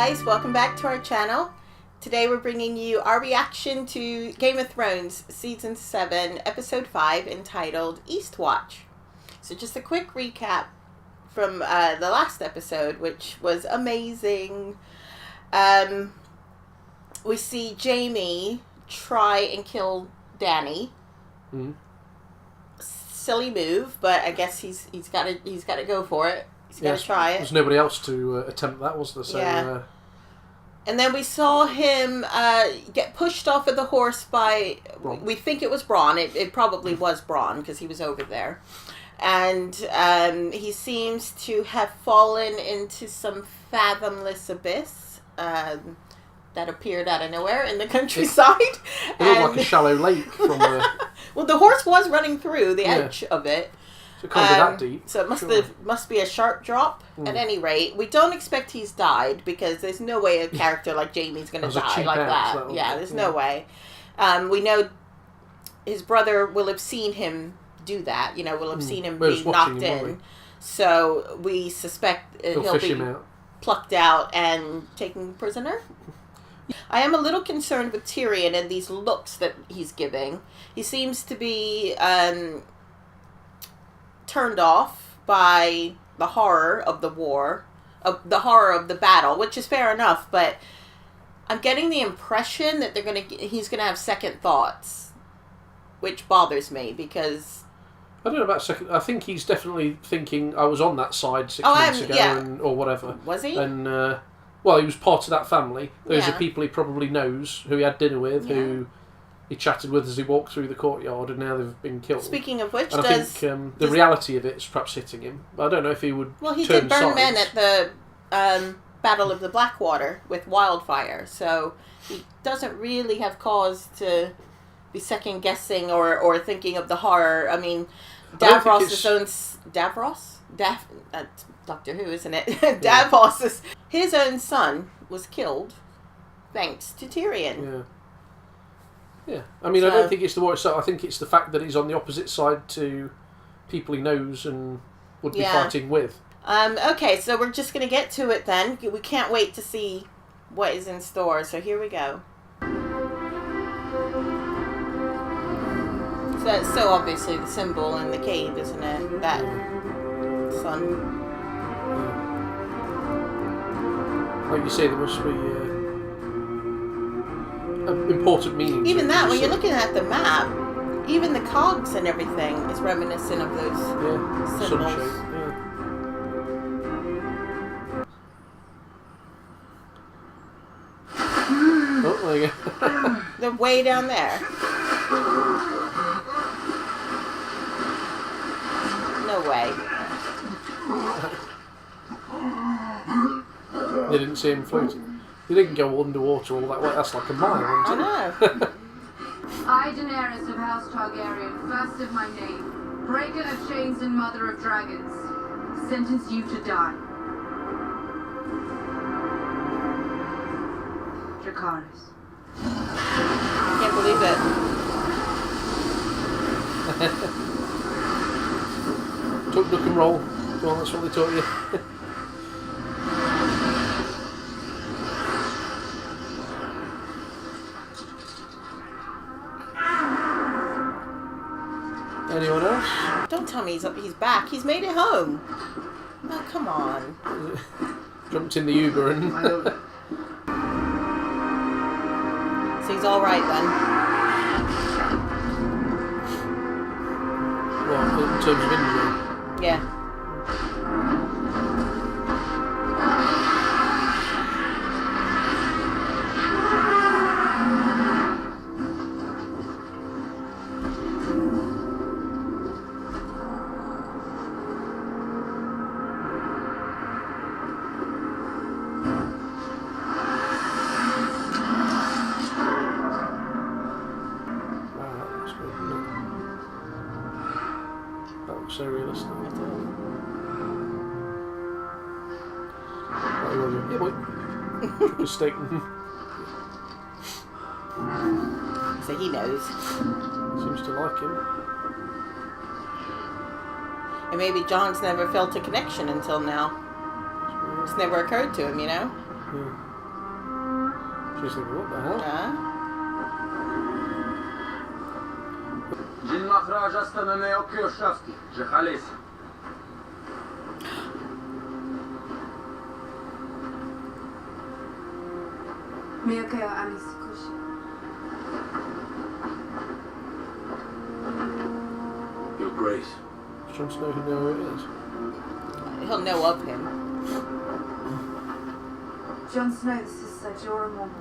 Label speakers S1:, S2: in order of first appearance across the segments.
S1: guys, welcome back to our channel. Today we're bringing you our reaction to Game of Thrones Season 7, Episode 5, entitled Eastwatch. So just a quick recap from the last episode, which was amazing. We see Jaime try and kill Dany. Silly move, but I guess he's got to go for it. He's got to try it.
S2: There's nobody else to attempt that, was there? So,
S1: yeah. And then we saw him get pushed off of the horse by, we think it was Bronn. It probably was Bronn because he was over there. And he seems to have fallen into some fathomless abyss that appeared out of nowhere in the countryside.
S2: It looked like a shallow lake from the...
S1: Well, the horse was running through the edge of it.
S2: So it can't be that deep.
S1: So it must be a sharp drop. At any rate, we don't expect he's died because there's no way a character like Jaime's going to die like that. Yeah, there's no way. We know his brother will have seen him do that. You know, will have seen him be knocked in. So we suspect he'll be plucked out and taken prisoner. I am a little concerned with Tyrion and these looks that he's giving. He seems to be turned off by the horror of the war, the horror of the battle, which is fair enough, but I'm getting the impression that he's gonna have second thoughts, which bothers me because
S2: I don't know about second. I think he's definitely thinking I was on that side 6 months ago, or whatever.
S1: Was he?
S2: And well, he was part of that family. Those are people he probably knows, who he had dinner with, who he chatted with as he walked through the courtyard, and now they've been killed.
S1: Speaking of which,
S2: and I think the reality of it is perhaps hitting him. But I don't know if he would.
S1: Well, he did burn men at the Battle of the Blackwater with wildfire, so he doesn't really have cause to be second guessing or thinking of the horror. I mean, Davros' own that's Doctor Who, isn't it? Davos' his own son was killed thanks to Tyrion.
S2: Yeah, I mean, I don't think it's the war itself. I think it's the fact that he's on the opposite side to people he knows and would be fighting with.
S1: Okay, so we're just going to get to it then. We can't wait to see what is in store, so here we go. So that's so obviously the symbol in the cave, isn't it? That sun.
S2: Like you say, there must be... important meaning.
S1: Even that, when you're looking at the map, even the cogs and everything is reminiscent of those symbols.
S2: Sunshine, Oh, there you go.
S1: They're way down there. No way.
S2: They didn't see him floating. He didn't go underwater all that way. That's like a mile, isn't it?
S1: I know.
S3: I, Daenerys of House Targaryen, first of my name, breaker of chains and mother of dragons, sentence you to die. Dracarys.
S1: I can't believe it.
S2: Tuck, duck and roll. Go on, that's what they taught you. Anyone else?
S1: Don't tell me he's back. He's made it home. Oh, come on.
S2: Jumped in the Uber and...
S1: So he's all right then.
S2: Well, in terms of injury?
S1: Yeah.
S2: So realistic. Yeah, boy. Took a steak.
S1: So he knows.
S2: Seems to like him.
S1: And maybe John's never felt a connection until now. It's never occurred to him, you know?
S2: Yeah. He's thinking, what the hell?
S4: Your Grace.
S2: Jon Snow who know who it is.
S1: He'll know of him.
S3: Jon Snow, this is Sir Jorah Mormont.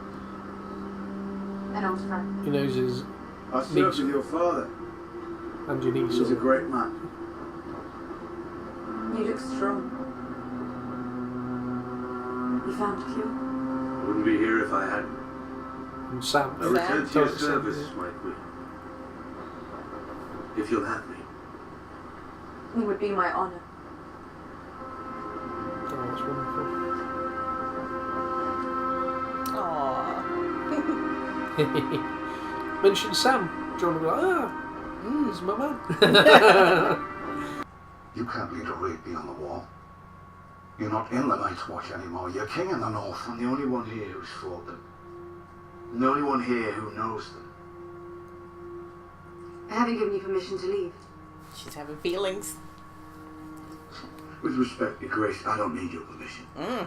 S3: An old friend.
S2: He knows his
S4: I served with your father.
S2: and your niece.
S4: He was a great man.
S3: You look strong. You found a cure?
S4: I wouldn't be here if I hadn't.
S2: And Sam.
S4: I return to your
S2: Sam.
S4: service, my queen. If you'll have me.
S3: It would be my honour.
S2: Oh, that's wonderful.
S1: Aww.
S2: Mention Sam. Jon will be like, he's my man.
S5: You can't lead a raid beyond the wall. You're not in the Night's Watch anymore. You're king in the north.
S4: I'm the only one here who's fought them. I'm the only one here who knows them.
S3: I haven't given you permission to leave.
S1: She's having feelings.
S4: With respect, Your Grace, I don't need your permission. I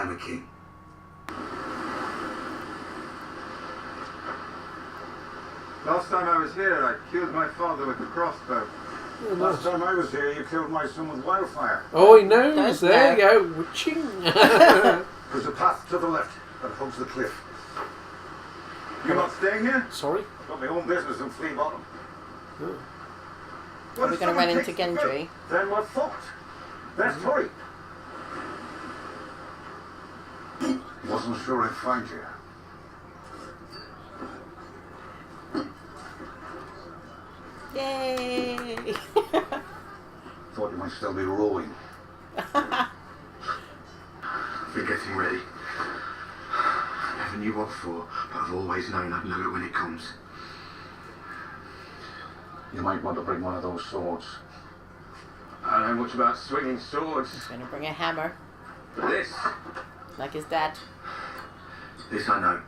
S4: am a king.
S6: Last time I was here, I killed my father with the crossbow.
S2: Oh,
S6: Last
S2: nice.
S6: time I was here, you killed my son with wildfire.
S2: Oh, he knows.
S1: Does
S2: There
S1: know.
S2: you go. Witching.
S6: There's a path to the left that hugs the cliff. You're not staying here?
S2: Sorry.
S6: I've got my own business in Flea Bottom.
S2: Oh.
S1: Are we going to run into Gendry?
S6: Then what thought? There's three.
S5: Wasn't sure I'd find you.
S1: Yay!
S5: Thought you might still be rowing.
S4: We're getting ready. I never knew what for, but I've always known I'd know it when it comes.
S5: You might want to bring one of those swords.
S6: I don't know much about swinging swords.
S1: He's going to bring a hammer,
S6: But this,
S1: like his dad.
S4: This I know.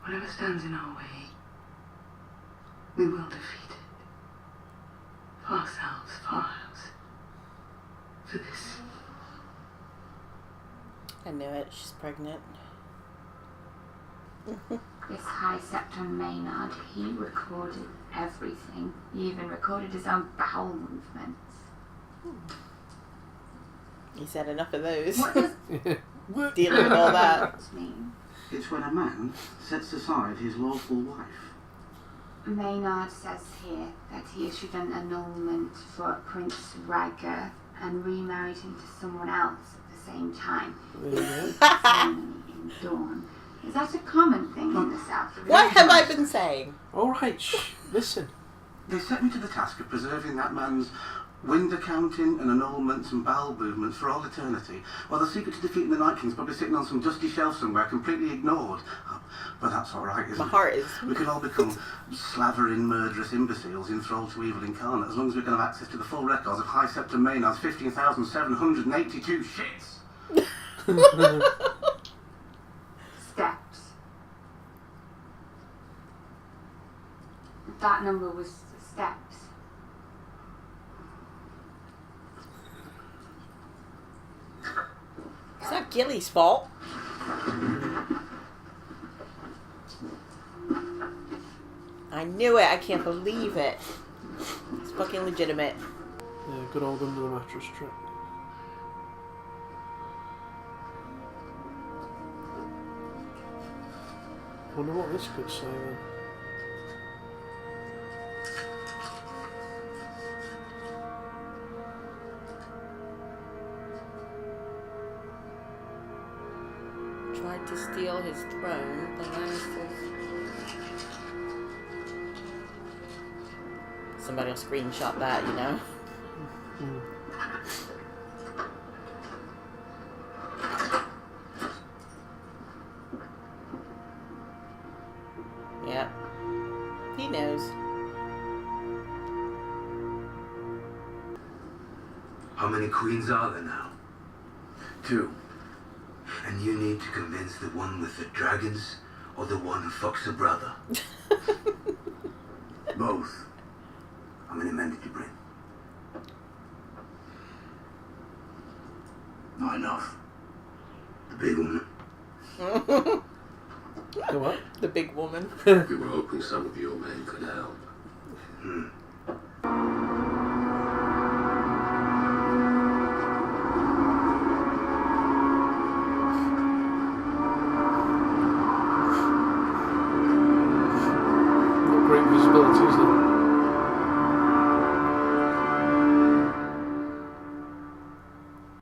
S3: Whatever stands in our way, we will defeat it. For ourselves, for our house. For this.
S1: I knew it. She's pregnant.
S7: This High Septon Maynard, he recorded everything. He even recorded his own bowel movements.
S1: He's had enough of those.
S7: What does
S1: Dealing with all that.
S7: mean?
S8: It's when a man sets aside his lawful wife.
S7: Maynard says here that he issued an annulment for Prince Rhaegar and remarried him to someone else at the same time. Ceremony in Dawn. Is that a common thing in the south?
S1: What have I been saying?
S2: All right, shh. Listen.
S8: They set me to the task of preserving that man's wind accounting and annulments and bowel movements for all eternity, while the secret to defeating the Night King's probably sitting on some dusty shelf somewhere, completely ignored. But that's all right, isn't
S1: My
S8: it?
S1: heart is.
S8: We can all become slavering, murderous imbeciles enthralled to evil incarnate, as long as we can have access to the full records of High Septon Maynard's 15,782 shits.
S7: Steps. That number was steps.
S1: It's not Gilly's fault. I knew it. I can't believe it. It's fucking legitimate.
S2: Yeah, good old under the mattress trick. Wonder what this could say then.
S1: Tried to steal his throne. The Lannisters. Somebody will screenshot that, you know. Yep. He knows.
S4: How many queens are there now? 2. And you need to convince the one with the dragons or the one who fucks her brother. Both. I'm an amended to bring. Not enough. The big woman.
S2: The what?
S1: The big woman.
S9: We were hoping some of your men could help.
S2: Not great visibility, is there?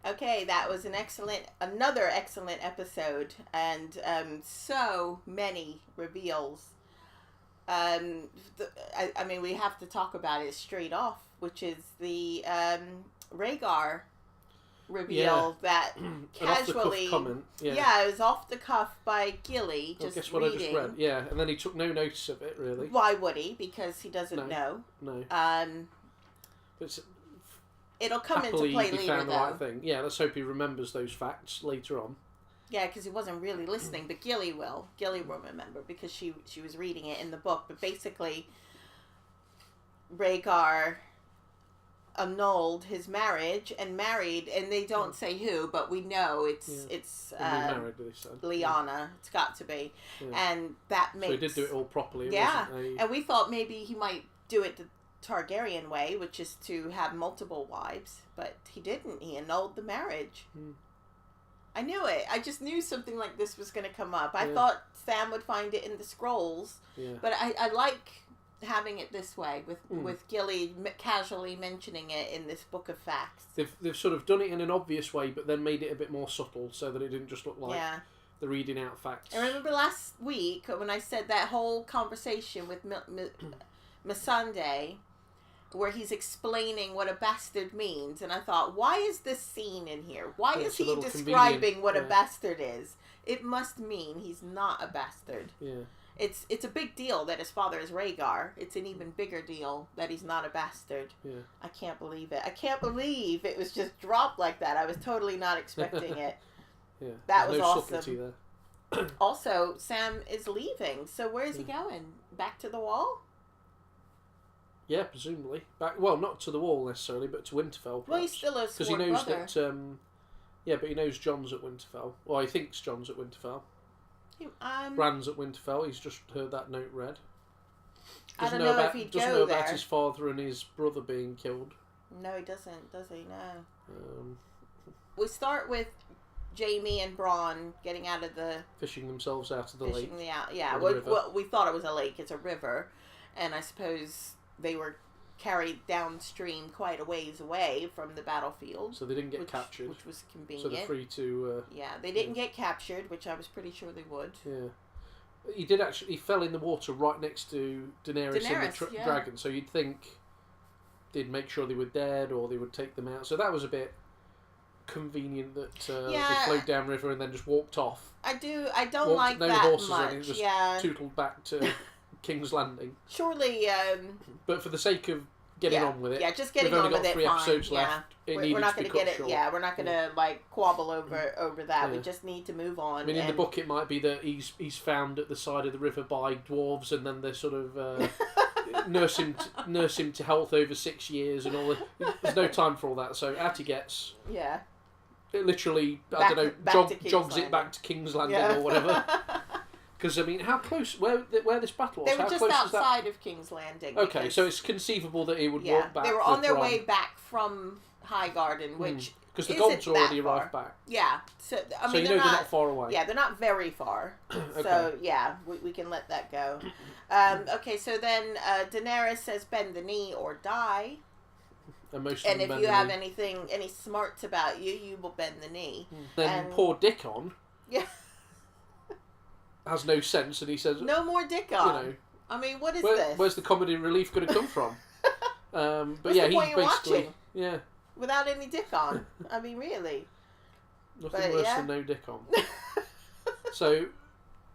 S1: Okay, that was another excellent episode, and so many reveals. I mean, we have to talk about it straight off, which is the Rhaegar reveal that casually.
S2: Comment.
S1: Yeah, it was off the cuff by Gilly. Just
S2: guess what
S1: reading.
S2: I just read. Yeah, and then he took no notice of it really.
S1: Why would he? Because he doesn't know.
S2: No. But
S1: it'll come into play later,
S2: he found the
S1: though.
S2: right thing. Yeah, let's hope he remembers those facts later on.
S1: Yeah, because he wasn't really listening, but Gilly will. Gilly will remember because she was reading it in the book. But basically, Rhaegar annulled his marriage and married, and they don't say who, but we know it's
S2: Lyanna.
S1: Yeah. It's got to be, and that makes.
S2: So he did do it all properly.
S1: Yeah, and we thought maybe he might do it the Targaryen way, which is to have multiple wives, but he didn't. He annulled the marriage. I knew it. I just knew something like this was going to come up. I thought Sam would find it in the scrolls, but I like having it this way with Gilly casually mentioning it in this book of facts.
S2: They've sort of done it in an obvious way, but then made it a bit more subtle so that it didn't just look like they're reading out facts.
S1: I remember last week when I said that whole conversation with Missandei, where he's explaining what a bastard means, and I thought, why is this scene in here? Why is he describing what a bastard is? It must mean he's not a bastard.
S2: Yeah.
S1: It's a big deal that his father is Rhaegar. It's an even bigger deal that he's not a bastard.
S2: Yeah.
S1: I can't believe it. I can't believe it was just dropped like that. I was totally not expecting it.
S2: Yeah.
S1: That
S2: There's
S1: was
S2: no
S1: awesome.
S2: subtlety there.
S1: Also, Sam is leaving. So where is he going? Back to the Wall?
S2: Yeah, presumably. Well, not to the Wall necessarily, but to Winterfell. Perhaps.
S1: Well, he's still a
S2: because he
S1: sworn
S2: knows
S1: brother.
S2: that. Yeah, but he knows Jon's at Winterfell. Well, he thinks Jon's at Winterfell. Bran's at Winterfell. He's just heard that note read.
S1: I don't know if he'd go there.
S2: Doesn't know about his father and his brother being killed.
S1: No, he doesn't. Does he? No. We start with Jaime and Bronn getting out of the...
S2: Fishing themselves out of the lake.
S1: Yeah, well, we thought it was a lake. It's a river. And I suppose they were carried downstream quite a ways away from the battlefield.
S2: So they didn't get captured.
S1: Which was convenient.
S2: So they're free to...
S1: yeah, they didn't get captured, which I was pretty sure they would.
S2: Yeah. He did actually... He fell in the water right next to Daenerys and the dragon. So you'd think they'd make sure they were dead or they would take them out. So that was a bit convenient that they flowed downriver and then just walked off.
S1: I don't like that
S2: horses
S1: much.
S2: And just tootled back to King's Landing.
S1: Surely...
S2: but for the sake of getting on with it...
S1: Yeah, just getting on with it,
S2: We've only got 3 episodes left.
S1: We're not going to get it... Short. Yeah, we're not going to, quabble over that. We just need to move on.
S2: I mean, in the book it might be that he's found at the side of the river by dwarves and then they sort of... nurse him to health over 6 years and all that. There's no time for all that. So out he gets.
S1: Yeah.
S2: It literally, jogs it back to King's Landing or whatever. Because I mean, how close? Where this battle was?
S1: They were just outside of King's Landing.
S2: Okay, so it's conceivable that he would walk back.
S1: They were on their way back from Highgarden, which
S2: because the gods already arrived back.
S1: Yeah, so I mean,
S2: they're not far away.
S1: Yeah, they're not very far.
S2: Okay.
S1: So yeah, we can let that go. Okay, so then Daenerys says, "Bend the knee or die." And if you have any smarts about you, you will bend the knee.
S2: Then poor Dickon.
S1: Yeah.
S2: Has no sense, and he says,
S1: "No more Dickon." You know, I mean, what is this?
S2: Where's the comedy relief going to come from? But
S1: what's
S2: yeah,
S1: the point
S2: he's
S1: basically
S2: watching?
S1: without any Dickon. I mean, really.
S2: Nothing worse than no Dickon. So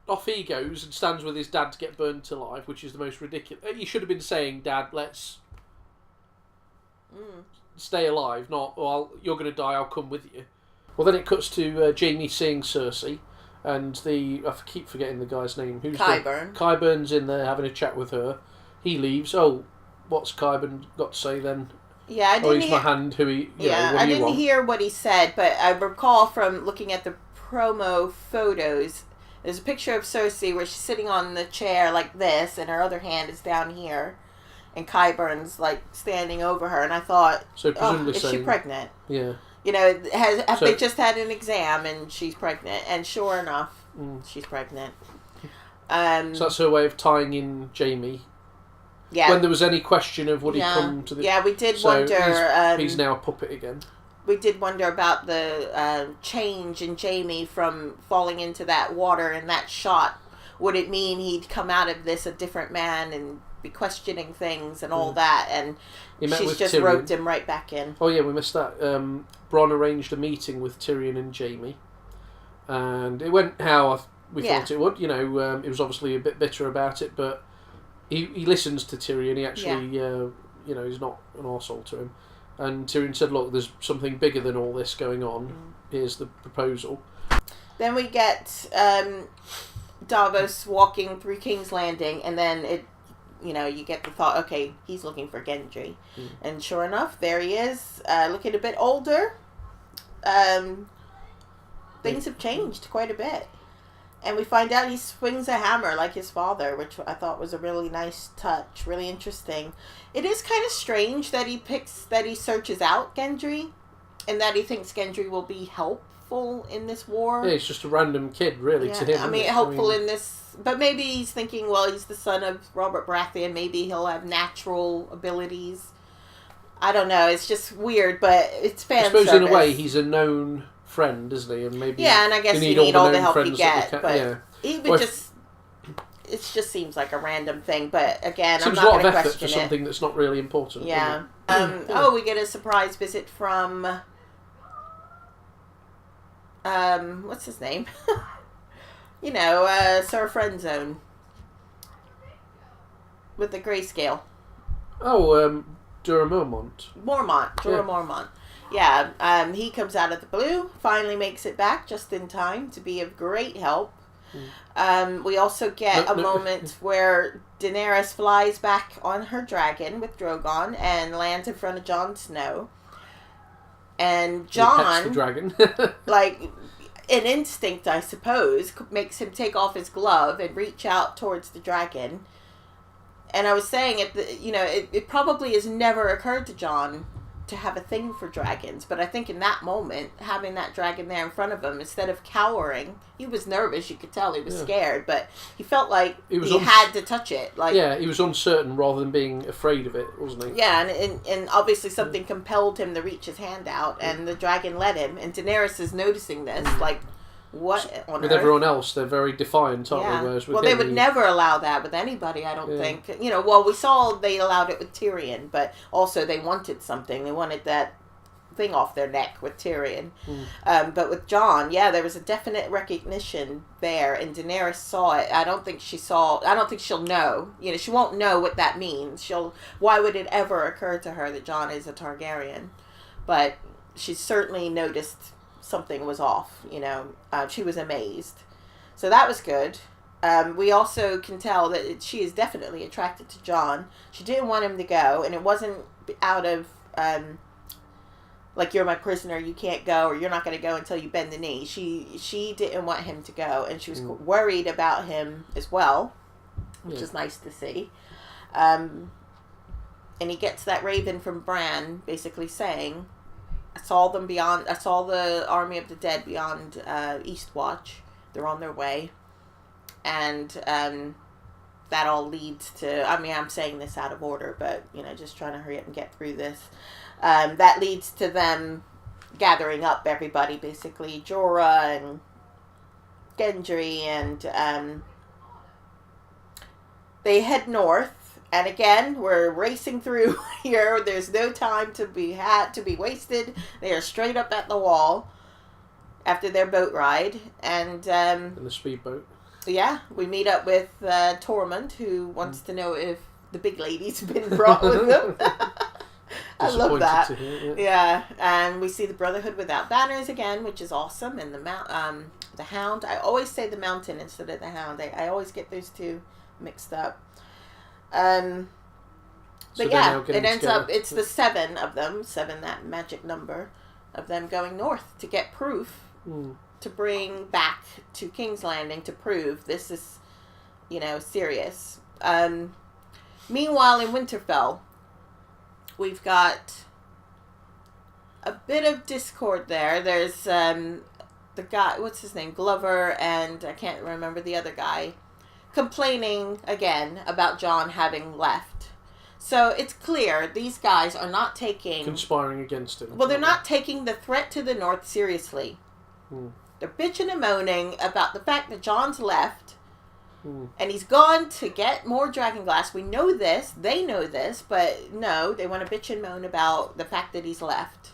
S2: off he goes and stands with his dad to get burned alive, which is the most ridiculous. He should have been saying, "Dad, let's stay alive," not, "Well, you're going to die, I'll come with you." Well, then it cuts to Jamie seeing Cersei, and I keep forgetting the guy's name. Who's
S1: Qyburn.
S2: Qyburn's in there having a chat with her. He leaves. Oh, what's Qyburn got to say then?
S1: Yeah, I didn't
S2: he's my hand. Who he?
S1: I didn't hear what he said, but I recall from looking at the promo photos. There's a picture of Cersei where she's sitting on the chair like this, and her other hand is down here, and Qyburn's like standing over her. And I thought,
S2: so presumably
S1: is she pregnant?
S2: Yeah.
S1: You know, have they just had an exam and she's pregnant? And sure enough, she's pregnant.
S2: So that's her way of tying in Jamie.
S1: Yeah.
S2: When there was any question of would he come to the...
S1: Yeah, we did wonder...
S2: He's now a puppet again.
S1: We did wonder about the change in Jamie from falling into that water in that shot. Would it mean he'd come out of this a different man and be questioning things and all that? And she's just
S2: Tyrion.
S1: roped him right back in.
S2: Oh yeah, we missed that. Bronn arranged a meeting with Tyrion and Jamie. And it went how we thought it would. You know, he was obviously a bit bitter about it, but he listens to Tyrion. He actually, you know, he's not an arsehole to him. And Tyrion said, look, there's something bigger than all this going on. Here's the proposal. Then
S1: we get Davos walking through King's Landing, and then you get the thought, okay, he's looking for Gendry. And sure enough, there he is, looking a bit older. Things have changed quite a bit. And we find out he swings a hammer like his father, which I thought was a really nice touch, really interesting. It is kind of strange that he searches out Gendry, and that he thinks Gendry will be helpful in this war.
S2: Yeah, he's just a random kid, really, to him.
S1: I mean, helpful in this, but maybe he's thinking, well, he's the son of Robert Baratheon, maybe he'll have natural abilities. I don't know, it's just weird, but it's fan service.
S2: I suppose in a way he's a known friend, isn't he? And maybe
S1: and I guess you need all the help you get, but he would it just seems like a random thing. But again, I'm not going to question it. Seems a lot of effort
S2: for something that's not really important.
S1: Yeah. We get a surprise visit from what's his name? Sir Friendzone with the grayscale.
S2: Oh, Jorah Mormont.
S1: Yeah, he comes out of the blue, finally makes it back just in time to be of great help. We also get a moment where Daenerys flies back on her dragon with Drogon and lands in front of Jon Snow. And Jon,
S2: the dragon.
S1: like an instinct, I suppose, makes him take off his glove and reach out towards the dragon. And I was saying, it probably has never occurred to Jon to have a thing for dragons, but I think in that moment, having that dragon there in front of him, instead of cowering, he was nervous. You could tell he was scared, but he felt like he had to touch it. Like,
S2: he was uncertain rather than being afraid of it, wasn't he?
S1: Yeah, and obviously something compelled him to reach his hand out, and the dragon let him. And Daenerys is noticing this, like, what on
S2: with
S1: earth?
S2: Everyone else, they're very defiant, aren't they? Whereas with
S1: they would never allow that with anybody, I don't think. We saw they allowed it with Tyrion, but also they wanted something. They wanted that thing off their neck with Tyrion. But with Jon, there was a definite recognition there, and Daenerys saw it. I don't think she'll know. She won't know what that means. Why would it ever occur to her that Jon is a Targaryen? But she certainly noticed something was off, she was amazed. So that was good. We also can tell that she is definitely attracted to Jon. She didn't want him to go, and it wasn't out of, like, you're my prisoner, you can't go, or you're not going to go until you bend the knee. She didn't want him to go, and she was worried about him as well, which is nice to see. And he gets that raven from Bran, basically saying, I saw the army of the dead beyond Eastwatch. They're on their way. And that all leads to, I'm saying this out of order, but, just trying to hurry up and get through this. That leads to them gathering up everybody, basically. Jorah and Gendry, and they head north. And again, we're racing through here. There's no time to be wasted. They are straight up at the wall after their boat ride. And
S2: in the speedboat.
S1: Yeah, we meet up with Tormund, who wants to know if the big lady's been brought with them. I love that. To hear, yeah, and we see the Brotherhood without banners again, which is awesome. And the Hound. I always say the Mountain instead of the Hound. I always get those two mixed up. But yeah, it ends up, it's the 7 of them, 7, that magic number, of them going north to get proof, to bring back to King's Landing to prove this is, serious. Meanwhile, in Winterfell, we've got a bit of discord there. There's the guy, what's his name, Glover, and I can't remember the other guy, complaining again about Jon having left. So it's clear these guys are not taking...
S2: Conspiring against him.
S1: Well, they're not taking the threat to the north seriously. They're bitching and moaning about the fact that Jon's left, and he's gone to get more dragonglass. We know this, they know this, but no, they want to bitch and moan about the fact that he's left.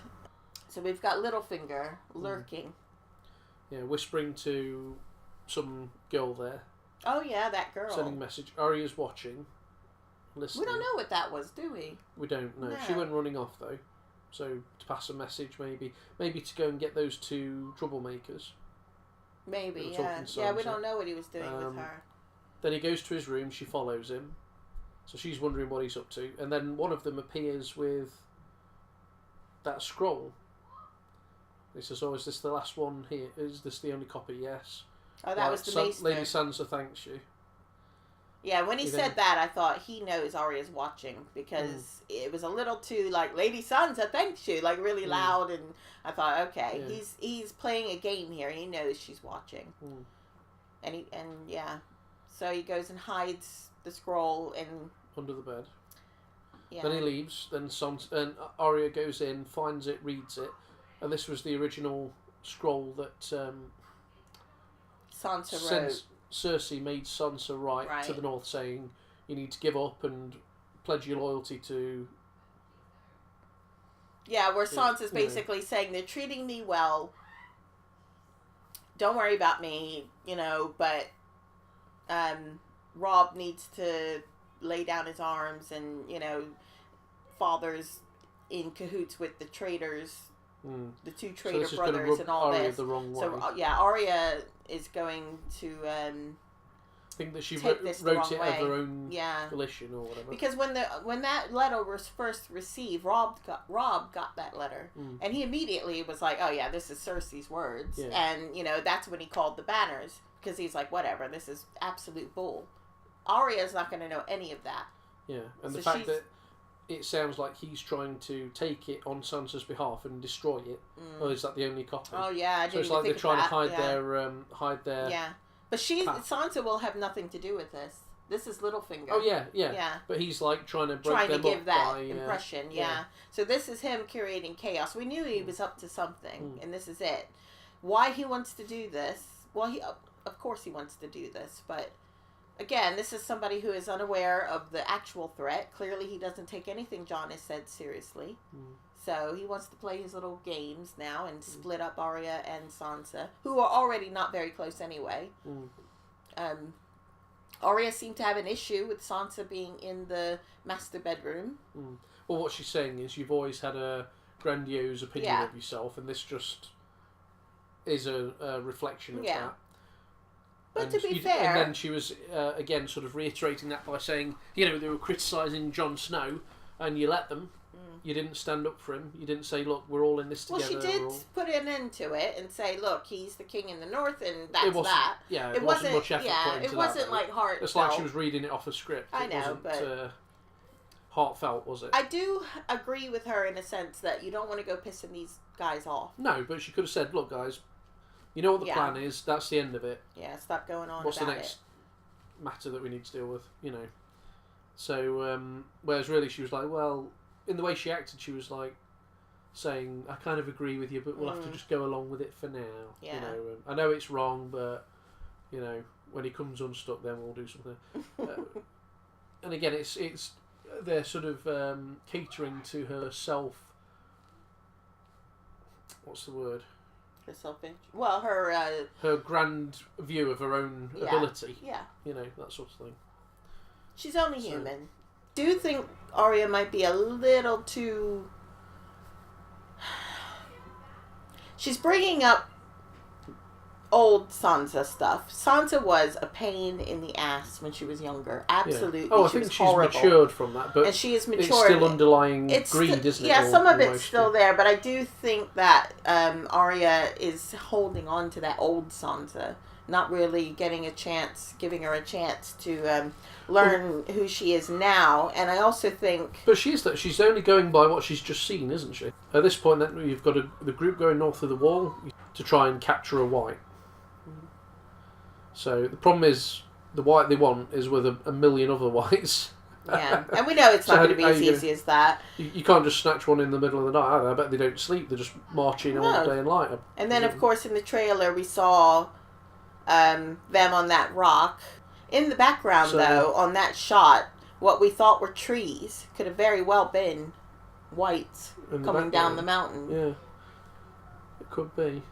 S1: So we've got Littlefinger lurking.
S2: Yeah, whispering to some girl there.
S1: Oh yeah, that girl.
S2: Sending a message. Arya's watching. Listening.
S1: We don't know what that was, do we?
S2: We don't know. No. She went running off though, so to pass a message, maybe to go and get those 2 troublemakers.
S1: Maybe, yeah. We don't know what he was doing with her.
S2: Then he goes to his room. She follows him, so she's wondering what he's up to. And then one of them appears with that scroll. He says, "Oh, is this the last one here? Is this the only copy?" Yes.
S1: Oh, that was the Maester.
S2: Lady Sansa thanks you.
S1: Yeah, when he said that, I thought he knows Arya's watching, because it was a little too Lady Sansa thanks you, really loud, and I thought, okay, he's playing a game here. He knows she's watching, and so he goes and hides the scroll
S2: under the bed.
S1: Yeah.
S2: Then he leaves. Then and Arya goes in, finds it, reads it, and this was the original scroll that
S1: Sansa wrote.
S2: Cersei made Sansa write to the North, saying you need to give up and pledge your loyalty to...
S1: Yeah, where Sansa's basically saying they're treating me well, don't worry about me, but Robb needs to lay down his arms, and, father's in cahoots with the traitors, the 2 traitor brothers and all
S2: Arya
S1: this.
S2: The wrong way.
S1: So, Arya is going to
S2: think that she wrote it of her own volition or whatever.
S1: Because when that letter was first received, Robb got that letter, and he immediately was like, "Oh yeah, this is Cersei's words," and that's when he called the banners, because he's like, "Whatever, this is absolute bull." Arya's not going to know any of that.
S2: Yeah, and so the fact that it sounds like he's trying to take it on Sansa's behalf and destroy it. Or is that the only copy?
S1: Oh yeah, I didn't. So
S2: it's like they're trying to hide their.
S1: Yeah, but Sansa will have nothing to do with this. This is Littlefinger.
S2: Oh yeah. But he's trying to
S1: give that impression. Yeah. So this is him creating chaos. We knew he was up to something, and this is it. Why he wants to do this? Well, of course he wants to do this, but. Again, this is somebody who is unaware of the actual threat. Clearly, he doesn't take anything Jon has said seriously. So he wants to play his little games now and split up Arya and Sansa, who are already not very close anyway. Arya seemed to have an issue with Sansa being in the master bedroom.
S2: Well, what she's saying is you've always had a grandiose opinion of yourself, and this just is a reflection of that.
S1: But to be fair...
S2: And then she was, again, sort of reiterating that by saying, they were criticising Jon Snow, and you let them. You didn't stand up for him. You didn't say, look, we're all in this together.
S1: Well, she did put an end to it and say, look, he's the king in the north, and that's that.
S2: Yeah, it wasn't much effort put into
S1: it wasn't like heartfelt.
S2: It's like she was reading it off a script.
S1: I know,
S2: but... heartfelt, was it?
S1: I do agree with her in a sense that you don't want to go pissing these guys off.
S2: No, but she could have said, look, guys... You know what the plan is. That's the end of it.
S1: Yeah, stop going on.
S2: What's the next matter that we need to deal with? So whereas really she was like, well, in the way she acted, she was like saying, I kind of agree with you, but we'll have to just go along with it for now.
S1: Yeah.
S2: I know it's wrong, but when he comes unstuck, then we'll do something. And again, it's they're sort of catering to her self. What's the word?
S1: Well,
S2: her grand view of her own ability.
S1: Yeah.
S2: That sort of thing.
S1: She's only human. Do you think Arya might be a little too she's bringing up old Sansa stuff. Sansa was a pain in the ass when she was younger. Absolutely.
S2: Yeah. Oh, I think she's matured from that, but
S1: and she is matured.
S2: It's still underlying greed, isn't it?
S1: Yeah, some of it's still there, but I do think that Arya is holding on to that old Sansa, not really giving her a chance to learn who she is now. And I also think...
S2: But she's only going by what she's just seen, isn't she? At this point, then you've got the group going north of the wall to try and capture a white. So the problem is, the white they want is with a million other whites.
S1: Yeah, and we know it's not going to be as easy as that.
S2: You can't just snatch one in the middle of the night either. I bet they don't sleep. They're just marching all day and night.
S1: And then, of course, in the trailer, we saw them on that rock. In the background, though, on that shot, what we thought were trees could have very well been whites coming down the mountain.
S2: Yeah, it could be.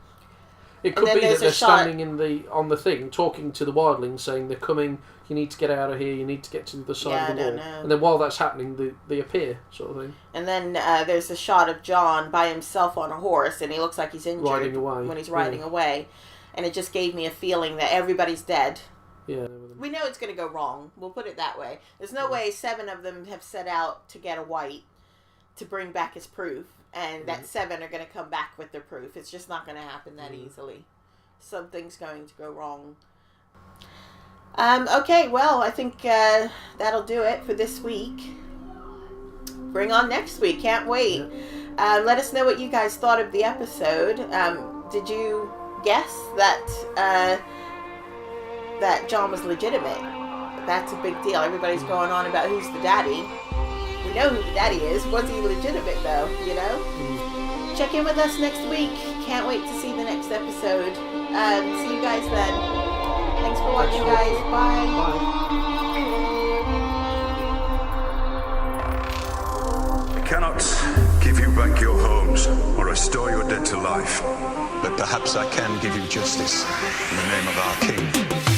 S2: It could be that they're standing on the thing, talking to the wildlings, saying they're coming. You need to get out of here. You need to get to the side of the wall. And then while that's happening, they appear, sort of thing.
S1: And then there's a shot of Jon by himself on a horse, and he looks like he's injured when he's riding away. And it just gave me a feeling that everybody's dead.
S2: Yeah.
S1: We know it's going to go wrong. We'll put it that way. There's no way 7 of them have set out to get a white to bring back as proof, and that 7 are going to come back with their proof. It's just not going to happen that easily. Something's going to go wrong. Okay, well, I think that'll do it for this week. Bring on next week. Can't wait. Let us know what you guys thought of the episode. Did you guess that Jon was legitimate? That's a big deal. Everybody's going on about who's the daddy. We know who the daddy is. Was he legitimate, though? You know? Check in with us next week. Can't wait to see the next episode. See you guys then. Thanks for watching, guys. Bye.
S6: I cannot give you back your homes or restore your dead to life.
S5: But perhaps I can give you justice in the name of our king.